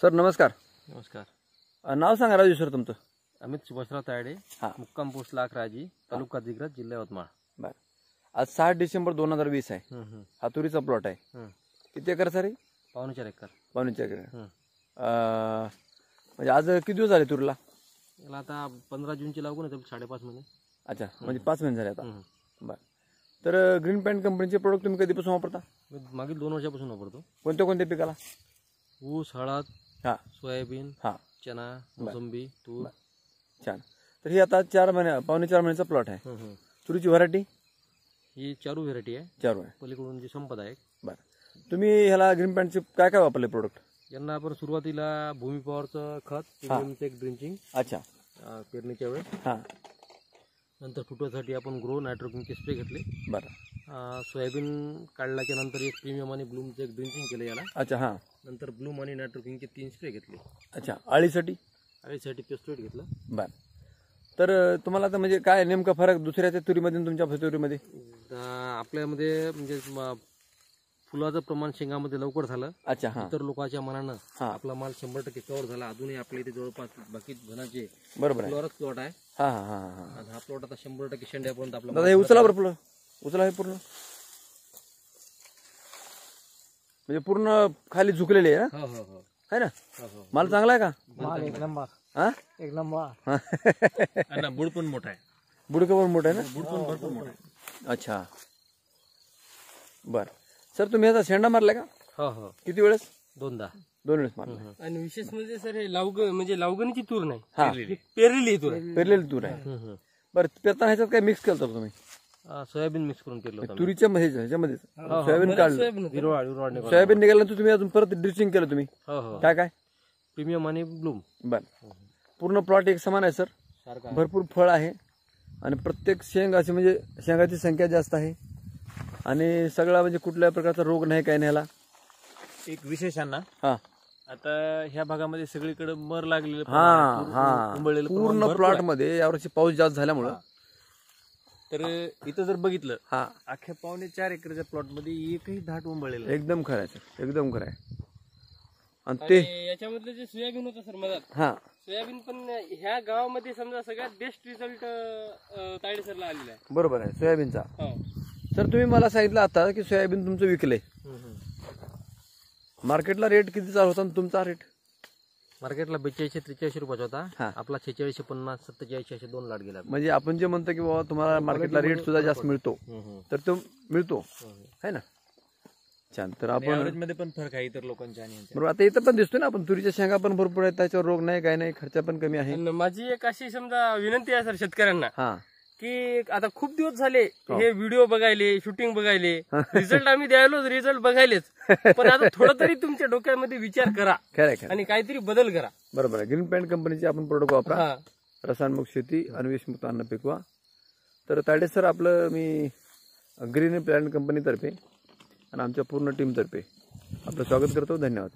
Sir नमस्कार. नमस्कार. नाव सांगा राजू सर तुमचं. अमित सुभाषराव तायडे, मुक्काम पोस्ट लाखराजी, तालुका दिग्रज, जिल्हा यवतमाळ. बरं. आज 6 डिसेंबर 2020 आहे. हा तुरीचा प्लॉट आहे. किती एकर सर? 4.25 एकर. 4.25 एकर. म्हणजे आज किती दिवस झाले तुरीला? याला आता 15 जूनची लागून आहे, 5.5 महिने. अच्छा, म्हणजे 5 महिने झाले आता. बरं. तर ग्रीन पॅन्ट कंपनीचे प्रोडक्ट तुम्ही कधीपासून वापरता? मागील 2 वर्षापासून वापरतो. कोणत्या कोणत्या पिकाला? ऊस, हळद, सोयाबीन, चना, मोसंबी, तूर. छान. तर ही आता 4 महिने 4.25 महिन्याचा प्लॉट आहे. तुरीची व्हरायटी ही चारू व्हेरायटी आहे. चारू आहे. पलीकडून जी संपदा आहे. बरं. तुम्ही ह्याला ग्रीन पॅन्टचे काय काय वापरले प्रोडक्ट? यांना आपण सुरुवातीला भूमी पॉवरचं खत, एक ड्रिंचिंग. अच्छा. पेरणीच्या वेळेस. नंतर फुटवासाठी आपण ग्रो नायट्रोजनचे स्प्रे घेतले. बरं. सोयाबीन काढल्याच्या नंतर एक प्रीमियम आणि ब्लूमचं एक ड्रिंचिंग केलं याला. अच्छा. नंतर ब्लूम आणि नायट्रोजनचे 3 स्प्रे घेतले. अच्छा. अळीसाठी पेस्टोइड घेतलं. बरं. तर तुम्हाला आता म्हणजे काय नेमका फरक दुसऱ्याच्या तुरीमध्ये आणि तुमच्या तुरीमध्ये? आपल्यामध्ये म्हणजे फुलाचं प्रमाण शेंगामध्ये लवकर झालं. अच्छा. इतर लोकांच्या मनानं आपला माल 100% कव्हर झाला. अजूनही आपल्या इथे जवळपास बाकी धनाचे बरोबर फ्लोरच प्लॉट आहे. हा प्लॉट आता 100% शेंड्यापर्यंत आपला. हे उचला बरं, फुलं उचला. हे पूर्ण म्हणजे पूर्ण खाली झुकलेले आहे ना? है ना? माल चांगला आहे का? माल एक नंबर. एक नंबर. बुड पण मोठा आहे. बुडकं पण मोठा आहे ना? बुड पण भरपूर मोठा आहे. अच्छा. बर. सर तुम्ही आता शेंडा मारलाय का? हो. किती वेळेस? 2दा. 2 वेळेस मारला. आणि विशेष म्हणजे सर हे लावगणीची तूर नाही, पेरलेली तूर आहे. पेरलेली तूर आहे. बरं. पेरताना ह्याच्यात काय मिक्स केलं होतं तुम्ही? सोयाबीन मिक्स करून केलं होतं. तुरीच्या ह्याच्यामध्ये सोयाबीन काढलं. सोयाबीन निघाल्यानंतर तुम्ही अजून परत ड्रिचिंग केलं तुम्ही? काय काय? प्रीमियम आणि ब्लूम. बरं. पूर्ण प्लॉट एक समान आहे सर. भरपूर फळ आहे आणि प्रत्येक शेंग अशी म्हणजे शेंगाची संख्या जास्त आहे आणि सगळा म्हणजे कुठल्याही प्रकारचा रोग नाही, काय नाही. ह्याला एक विशेषांना आता ह्या भागामध्ये सगळीकडे मर लागलेलं पूर्ण प्लॉट मध्ये यावर्षी पाऊस जास्त झाल्यामुळं. तर इथं जर बघितलं अख्ख्या 4.25 एकरच्या प्लॉट मध्ये एकही धाट उंबळलेलं. एकदम खरं आहे सर, एकदम खरं आहे. आणि ते याच्यामधलं जे सोयाबीन होतं सर मधात, सोयाबीन पण ह्या गावामध्ये समजा सगळ्यात बेस्ट रिझल्ट तायडे सरला आलेला आहे. बरोबर आहे. सोयाबीनचा. सर तुम्ही मला सांगितलं आता की सोयाबीन तुमचं विकलंय. मार्केटला रेट किती चालू होता तुमचा रेट? मार्केटला 42-43 रुपयाचा होता. आपला 46-50-47 असे 2 लाट गेला. म्हणजे आपण जे म्हणतो की बाबा तुम्हाला मार्केटला रेट सुद्धा जास्त मिळतो, तर तो मिळतो है ना? छान. तर आपण मध्ये पण फरक आहे इतर लोकांच्या आणि बरोबर. आता इथं पण दिसतोय ना आपण तुरीच्या शेंगा पण भरपूर आहेत, त्याच्यावर रोग नाही, काय नाही, खर्च पण कमी आहे. माझी एक अशी समजा विनंती आहे सर शेतकऱ्यांना की आता खूप दिवस झाले हे व्हिडिओ बघायले, शूटिंग बघायले, रिझल्ट आम्ही द्यायलोच, रिझल्ट बघायलेच, पण आता थोडं तरी तुमच्या डोक्यामध्ये विचार करा आणि काहीतरी बदल करा. बरोबर आहे. ग्रीन पॅन्ट कंपनीचे आपण प्रोडक्ट वापरा. रसायनमुक्त शेती, अन्वेषमुक्त अन्न पिकवा. तर तायडे सर आपलं मी ग्रीन पॅन्ट कंपनीतर्फे आणि आमच्या पूर्ण टीमतर्फे आपलं स्वागत करतो. धन्यवाद.